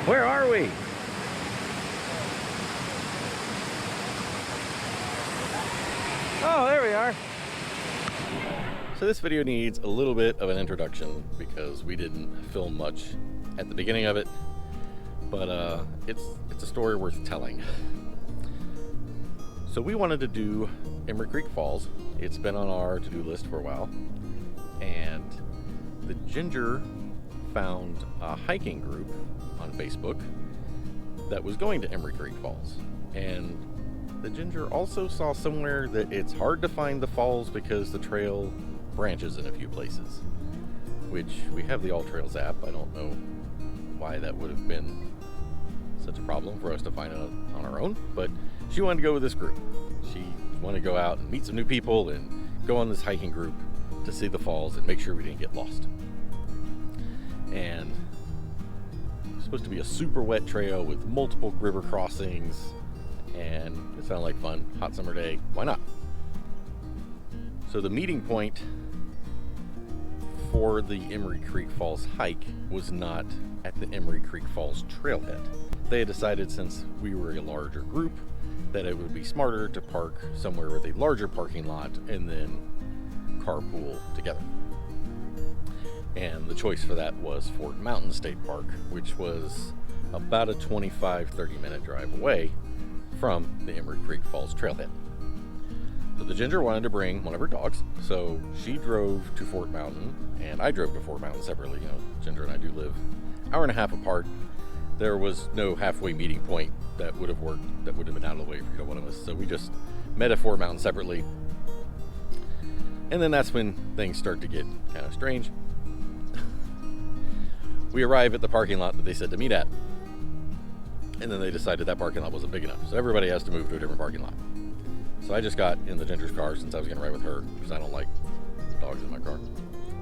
Where are we? Oh, there we are. So this video needs a little bit of an introduction because we didn't film much at the beginning of it, but it's a story worth telling. So we wanted to do Emery Creek Falls. It's been on our to-do list for a while, and the Ginger found a hiking group on Facebook that was going to Emery Creek Falls, and the Ginger also saw somewhere that it's hard to find the falls because the trail branches in a few places, which we have the All Trails app. I don't know why that would have been such a problem for us to find it on our own, but she wanted to go with this group. She wanted to go out and meet some new people and go on this hiking group to see the falls and make sure we didn't get lost. And it's supposed to be a super wet trail with multiple river crossings, and it sounded like fun. Hot summer day, why not? So the meeting point for the Emery Creek Falls hike was not at the Emery Creek Falls trailhead. They had decided, since we were a larger group, that it would be smarter to park somewhere with a larger parking lot and then carpool together. And the choice for that was Fort Mountain State Park, which was about a 25-30 minute drive away from the Emery Creek Falls trailhead. So the Ginger wanted to bring one of her dogs, so she drove to Fort Mountain, and I drove to Fort Mountain separately. You know, Ginger and I do live an hour and a half apart. There was no halfway meeting point that would have worked, that would have been out of the way for either one of us. So we just met at Fort Mountain separately. And then that's when things start to get kind of strange. We arrive at the parking lot that they said to meet at. And then they decided that parking lot wasn't big enough. So everybody has to move to a different parking lot. So I just got in the Ginger's car since I was going to ride with her, because I don't like dogs in my car.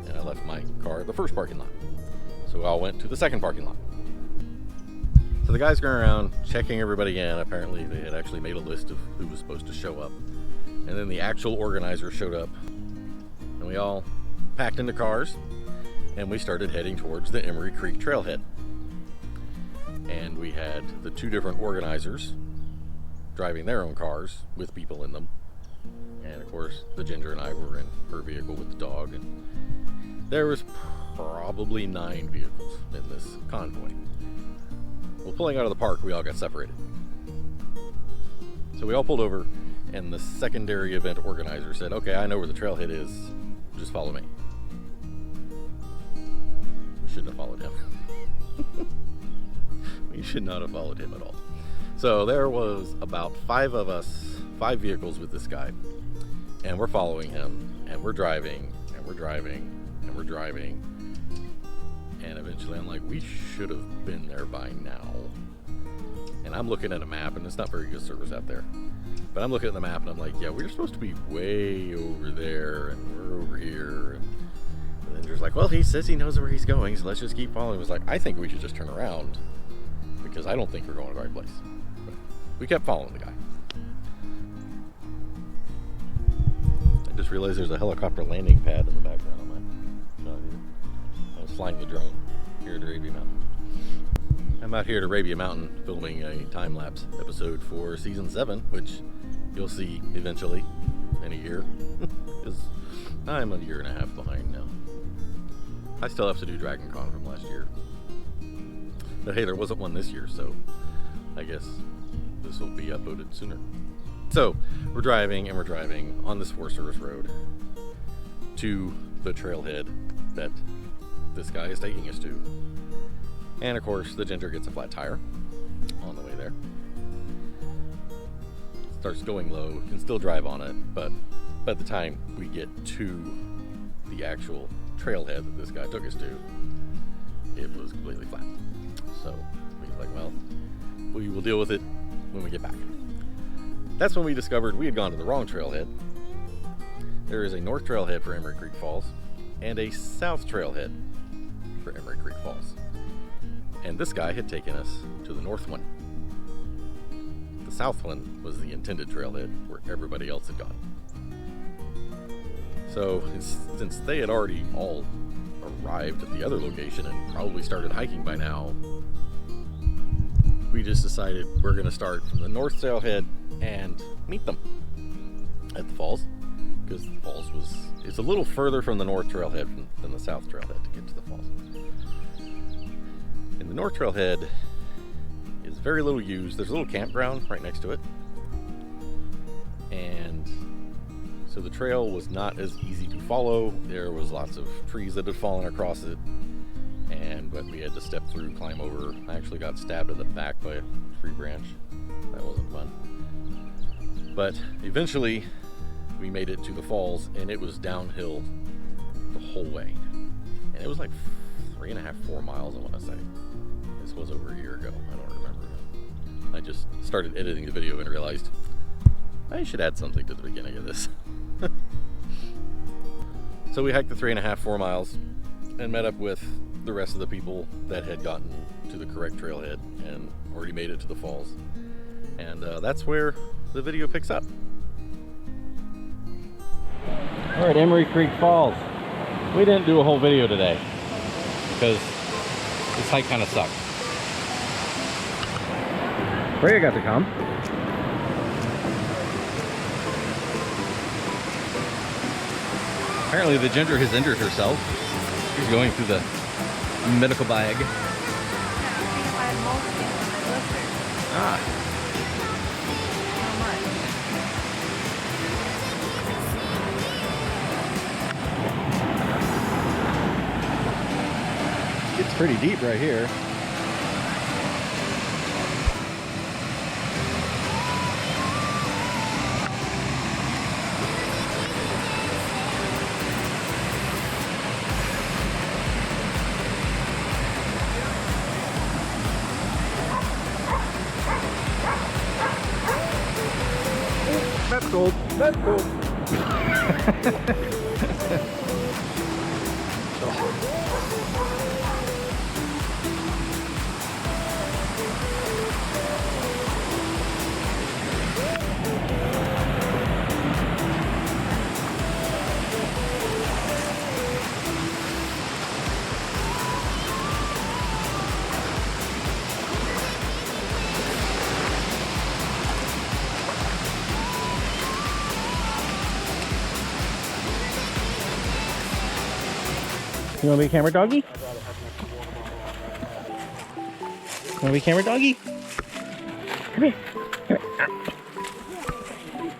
And I left my car at the first parking lot. So we all went to the second parking lot. So the guys going around checking everybody in. Apparently they had actually made a list of who was supposed to show up. And then the actual organizer showed up. And we all packed into cars. And we started heading towards the Emery Creek trailhead. And we had the two different organizers driving their own cars with people in them. And of course, the Ginger and I were in her vehicle with the dog. And there was probably 9 vehicles in this convoy. Well, pulling out of the park, we all got separated. So we all pulled over, and the secondary event organizer said, "Okay, I know where the trailhead is. Just follow me." We shouldn't have followed him. We should not have followed him at all. So there was about 5 of us, 5 vehicles with this guy, and we're following him, and we're driving, and we're driving, and we're driving. And eventually I'm like, we should have been there by now. And I'm looking at a map, and it's not very good service out there. But I'm looking at the map, and I'm like, yeah, we're supposed to be way over there, and we're over here. And then Ginger's like, well, he says he knows where he's going, so let's just keep following. I was like, I think we should just turn around, because I don't think we're going to the right place. But we kept following the guy. I just realized there's a helicopter landing pad in the background on my shot here. I was flying the drone here at Arabia Mountain. I'm out here at Arabia Mountain filming a time-lapse episode for season 7, which you'll see eventually in a year, because I'm a year and a half behind now. I still have to do Dragon Con from last year. But hey, there wasn't one this year, so I guess this will be uploaded sooner. So we're driving, and we're driving on this Forest Service road to the trailhead that this guy is taking us to. And of course, the Ginger gets a flat tire on the way there. Starts going low, can still drive on it, but by the time we get to the actual trailhead that this guy took us to, it was completely flat. So we were like, well, we will deal with it when we get back. That's when we discovered we had gone to the wrong trailhead. There is a north trailhead for Emery Creek Falls and a south trailhead for Emery Creek Falls. And this guy had taken us to the north one. The south one was the intended trailhead where everybody else had gone. So since they had already all arrived at the other location and probably started hiking by now, we just decided we're going to start from the north trailhead and meet them at the falls, because the falls it's a little further from the north trailhead than the south trailhead to get to the falls. And the north trailhead is very little used. There's a little campground right next to it, and so the trail was not as easy to follow. There was lots of trees that had fallen across it, but we had to step through, climb over. I actually got stabbed in the back by a tree branch. That wasn't fun. But eventually we made it to the falls, and it was downhill the whole way. And it was like 3.5, 4 miles, I want to say. This was over a year ago. I don't remember. I just started editing the video and realized I should add something to the beginning of this. So we hiked the 3.5, 4 miles and met up with the rest of the people that had gotten to the correct trailhead and already made it to the falls. And that's where the video picks up. We're at Emery Creek Falls. We didn't do a whole video today because this hike kind of sucked. Freya got to come. Apparently the ginger has injured herself. She's going through the medical bag. Ah. It's pretty deep right here. That's cool. That's cool. You want to be a camera doggy? Want to be a camera doggy? Come here. Come here.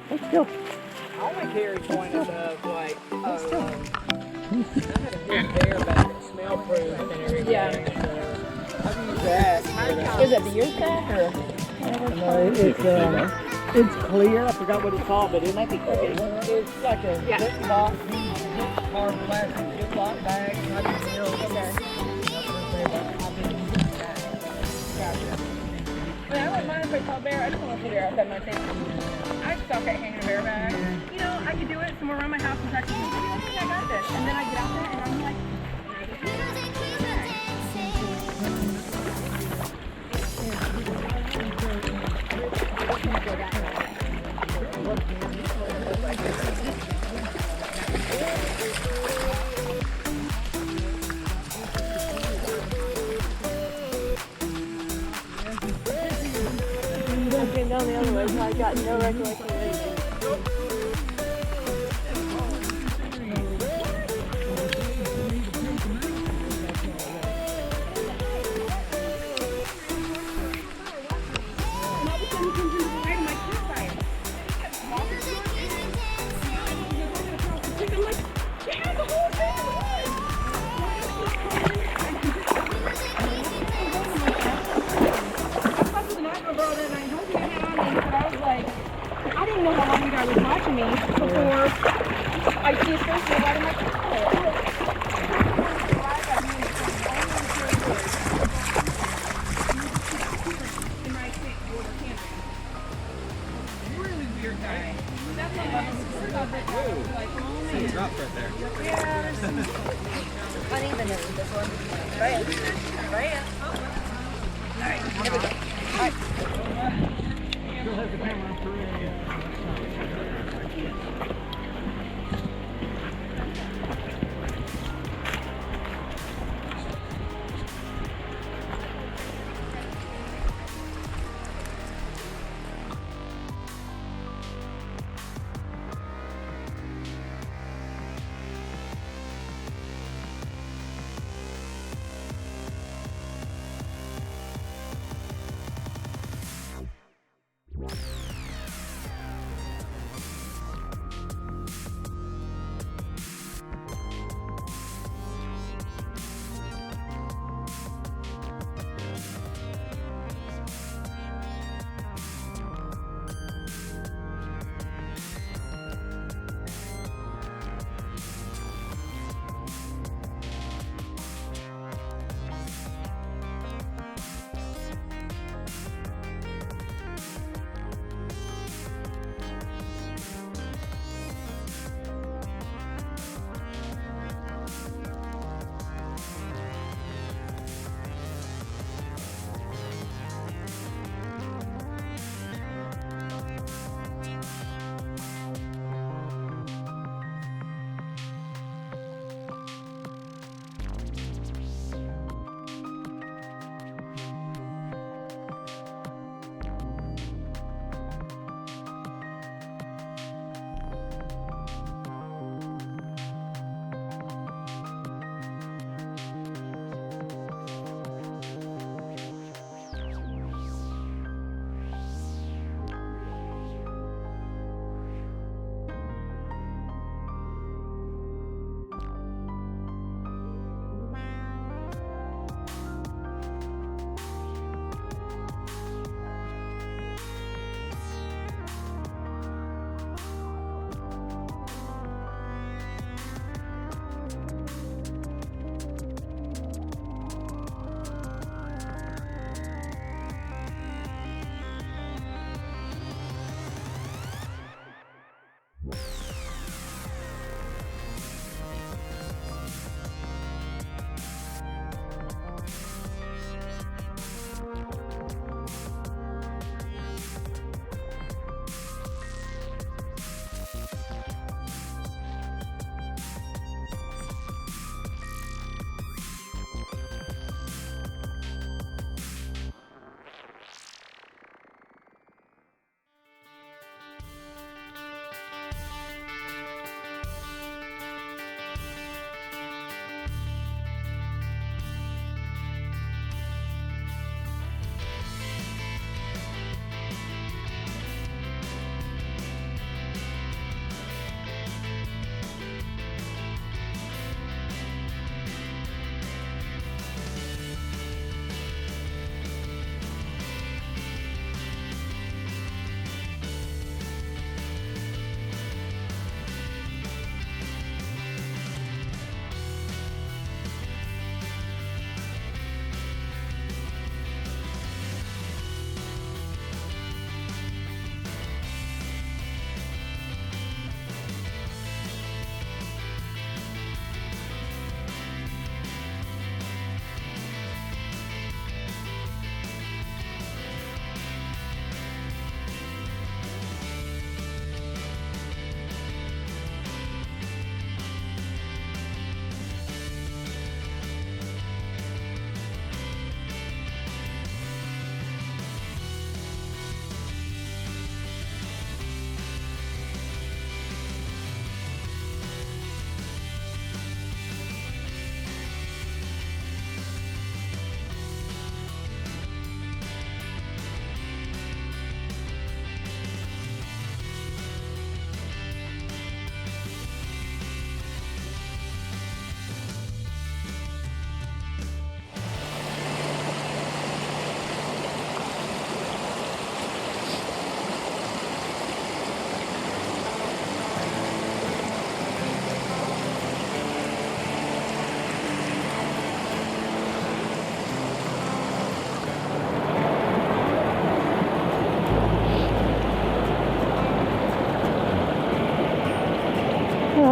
Let's go. I want to carry point of like, I had a good bear back that smell proof and everything. Yeah. I've used that. Is it the year pack or? No, it's clear. I forgot what it's called, but it might be clear. It's like a zip lock, hard plastic zip lock bag. I wouldn't mind if I saw a bear. I just want to figure out that my thing. I suck at hanging a bear bag. You know, I could do it somewhere around my house and practice. I got this. And then I get out there and I'm like, down the other way, so I got no recollection of anything. I didn't know how long you guys was watching me before I see a first one out of my car. Really weird guy. That's what It's rough right there. yeah, there's some unevenness in this one. Right. Right. Alright, here we go. Alright. Still has the camera on for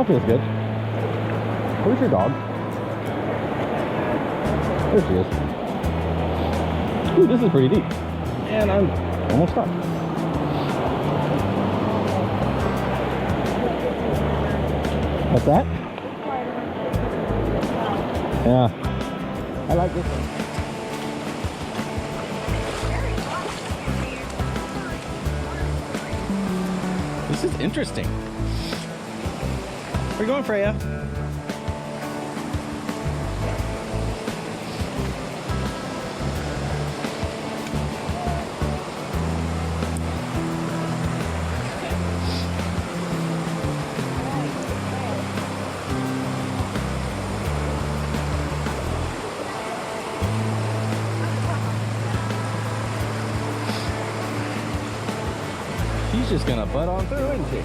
feels good. Where's your dog? There she is. Ooh, this is pretty deep. And I'm almost stuck. What's that? Yeah. I like this one. This is interesting. Where are you going, Freya? She's just gonna butt on through, isn't she?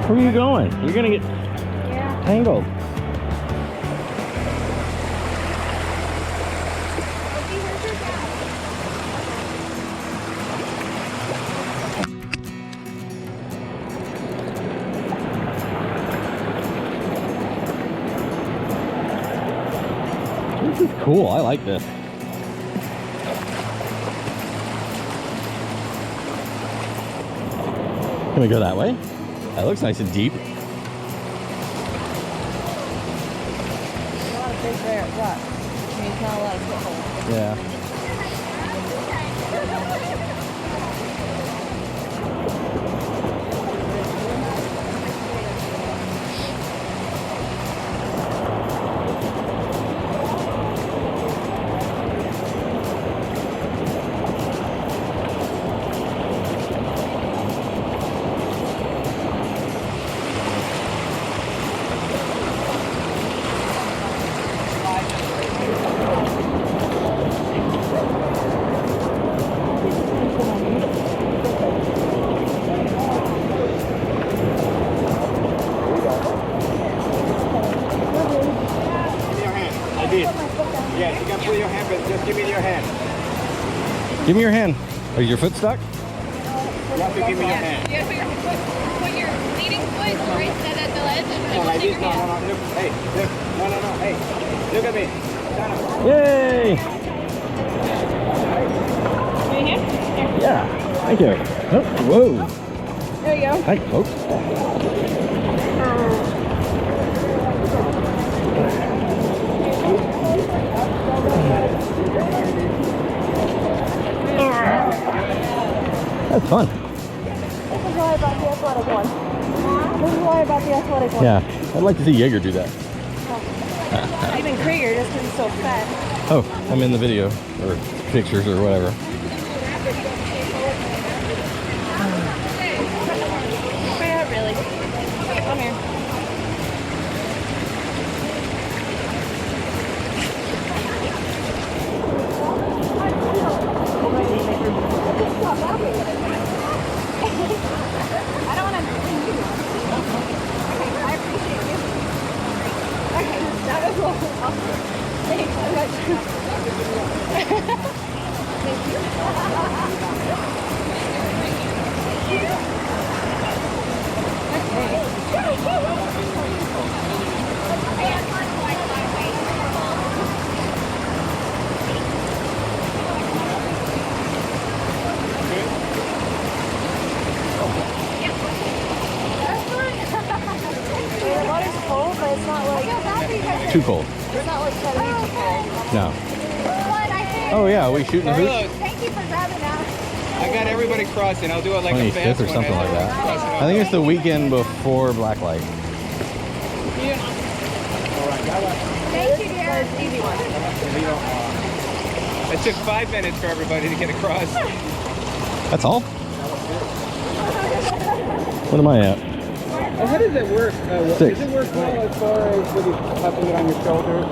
Where are you going? You're gonna get tangled. This is cool. I like this. Can we go that way? That looks nice and deep. A lot of fish there. What? I mean, it's not a lot of foothold. Yeah. Yes, you can put your hand, but just give me your hand. Give me your hand. Is your foot stuck? You have to give me your hand. You gotta put your leading foot right at the ledge and No, like this. No, look. Hey, look. No. Hey, look at me. Yay! Right here? Yeah. Thank you. Oh, whoa. There you go. Thanks, folks. That's fun. This is why about the athletic one. This is why about the athletic one. Yeah, I'd like to see Jaeger do that. Even Krieger, just because he's so fat. Oh, I'm in the video, or pictures, or whatever. Yeah, really. Come here. I don't want to do you. Okay, I appreciate you. Okay, that was awesome. Thanks, I got you. Thank The water's cold, but it's not like Too cold. it's not like totally too cold. No. Oh yeah, are we shooting a hoop? Thank you for grabbing that. I got everybody crossing. I'll do it like a 25th fast or one. something like that. I think it's the weekend before Blacklight. Thank you, dear. Easy one. It took 5 minutes for everybody to get across. That's all? What am I at? How does it work? 6. Does it work well as far as when you having it on your shoulder?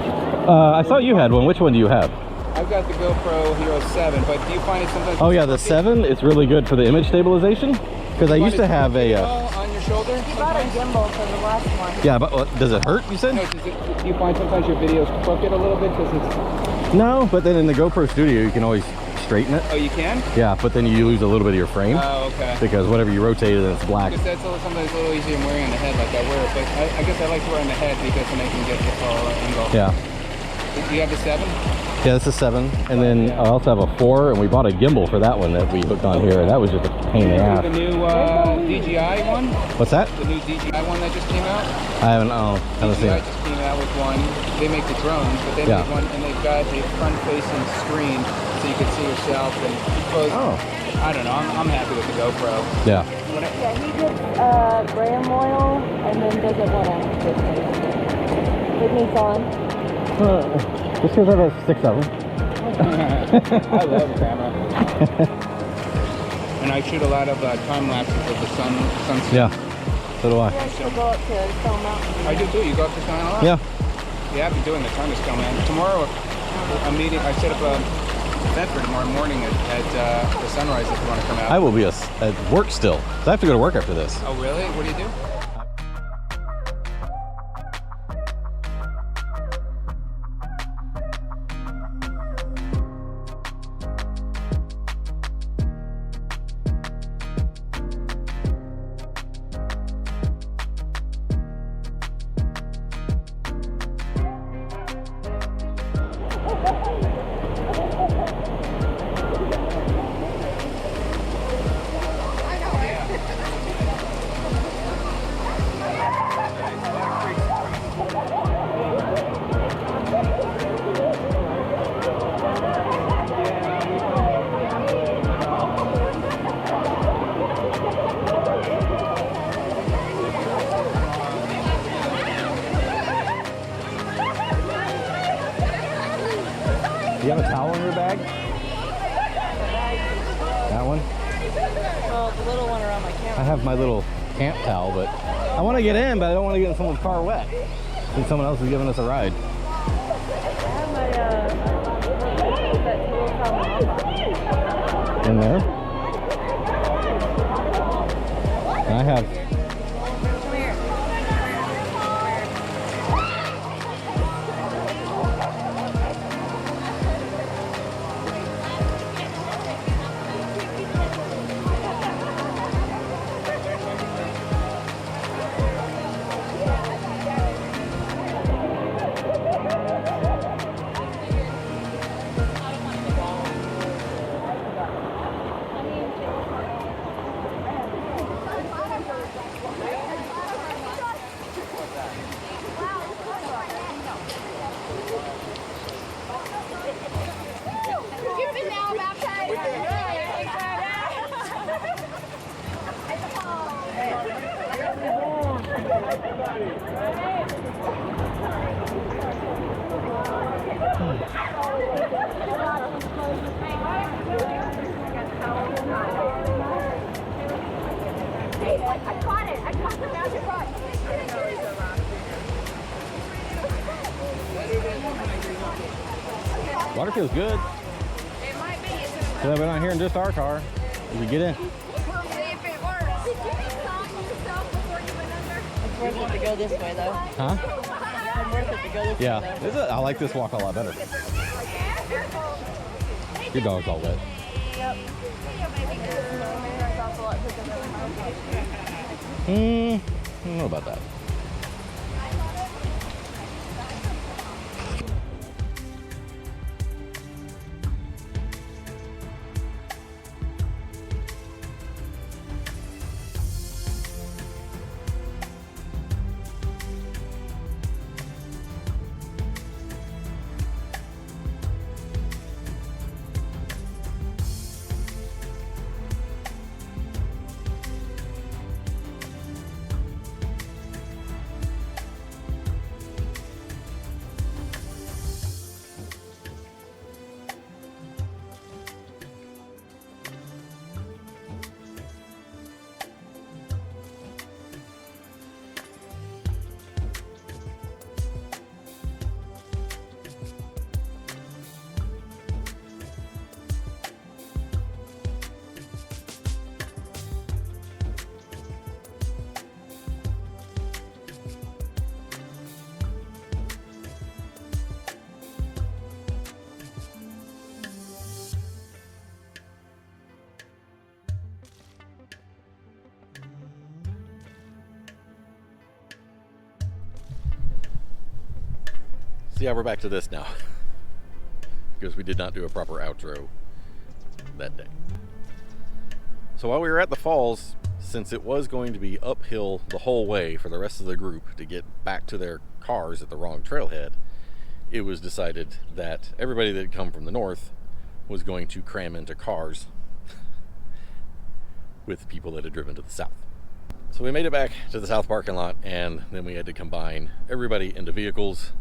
I thought you had one. Which one do you have? I've got the GoPro Hero 7, but do you find it sometimes? Oh yeah, the 7. It's really good for the image stabilization. Because I used to have a... on your shoulder? You bought a gimbal for the last one. yeah, but does it hurt, you said? No, do you find sometimes your videos crooked a little bit because it's No, but then in the GoPro Studio, you can always straighten it. Oh, you can? Yeah, but then you lose a little bit of your frame. Oh, okay. Because whatever you rotate it, it's black. I guess that's sometimes a little easier than wearing on the head like I wear it, but I guess I like to wear on the head because then I can get the full angle. Yeah. Do you have the 7? Yeah, this is 7. And then I also have a 4, and we bought a gimbal for that one that we hooked on here, and that was just a pain in the ass. The new DJI one? What's that? The new DJI one that just came out? I haven't seen DJI it. just came out with one. They make the drones, but they made one, and they've got a front-facing screen so you can see yourself and close. Oh. I don't know. I'm happy with the GoPro. Yeah. Yeah, he gets graham oil and then doesn't want to with me on. Just because I have 6 of them. I love the camera. And I shoot a lot of time lapses of the sunset. Yeah, so do I. Yeah, I still go up to Stone Mountain. I do too. You go up to Stone Mountain? Yeah. Yeah, I've been doing a ton of Stone Mountain. Tomorrow, a meeting. I set up a event for tomorrow morning at the sunrise if you want to come out. I will be at work still. So I have to go to work after this. Oh, really? What do you do? Do you have a towel in your bag? That one? Well, the little one around my camera. I have my little camp towel, but I want to get in, but I don't want to get in someone's car wet. Since someone else is giving us a ride. I have my that little towel In there? And I have... Come here. You've been now baptized. I caught it. I caught the magic rod. Water feels good. It might be. So we're not here in just our car. You can get in. We'll see if it works. Did you stop yourself before you went under? It's worth it to go this way, though. Huh? It's worth it to go this way, Yeah. though. I like this walk a lot better. Your dog's all wet. Yep. I don't know about that. So yeah, we're back to this now. Because we did not do a proper outro that day. So while we were at the falls, since it was going to be uphill the whole way for the rest of the group to get back to their cars at the wrong trailhead, it was decided that everybody that had come from the north was going to cram into cars with people that had driven to the south. So we made it back to the south parking lot, and then we had to combine everybody into vehicles.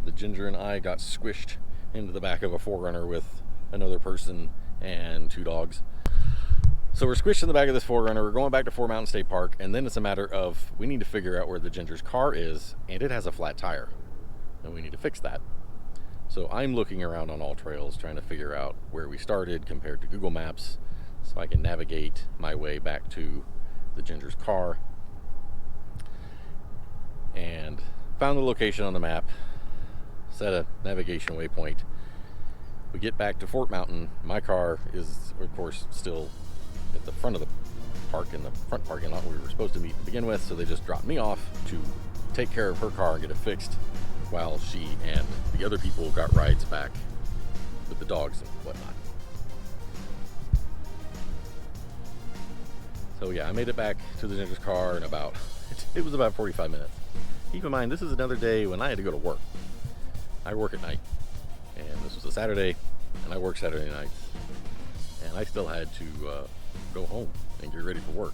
The Ginger and I got squished into the back of a 4Runner with another person and 2 dogs. So we're squished in the back of this 4Runner. We're going back to 4 Mountain State Park, and then it's a matter of we need to figure out where the Ginger's car is, and it has a flat tire, and we need to fix that. So I'm looking around on all trails trying to figure out where we started compared to Google Maps so I can navigate my way back to the Ginger's car. And found the location on the map, set a navigation waypoint. We get back to Fort Mountain. My car is, of course, still at the front of the park, in the front parking lot where we were supposed to meet to begin with, so they just dropped me off to take care of her car and get it fixed while she and the other people got rides back with the dogs and whatnot. So yeah, I made it back to the Ginger's car in about, it was about 45 minutes. Keep in mind, this is another day when I had to go to work. I work at night, and this was a Saturday, and I work Saturday nights, and I still had to go home and get ready for work.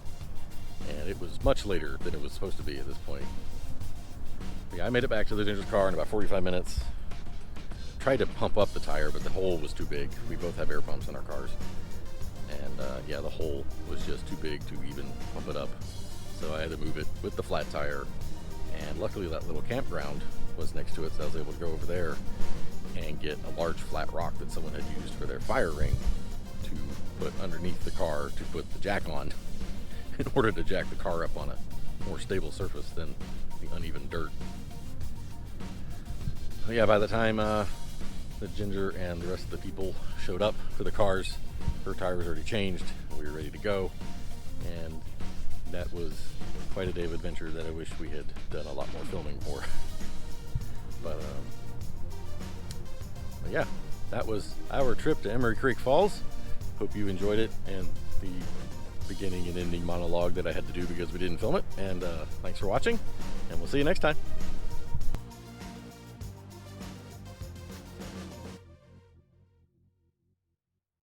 And it was much later than it was supposed to be at this point. Yeah, I made it back to the Ginger's car in about 45 minutes. Tried to pump up the tire, but the hole was too big. We both have air pumps in our cars. And yeah, the hole was just too big to even pump it up. So I had to move it with the flat tire. And luckily that little campground was next to it, so I was able to go over there and get a large flat rock that someone had used for their fire ring to put underneath the car to put the jack on in order to jack the car up on a more stable surface than the uneven dirt. But yeah, by the time the Ginger and the rest of the people showed up for the cars, her tire was already changed. We were ready to go, and that was quite a day of adventure that I wish we had done a lot more filming for. But yeah, that was our trip to Emery Creek Falls. Hope you enjoyed it, and the beginning and ending monologue that I had to do because we didn't film it. And thanks for watching, and we'll see you next time.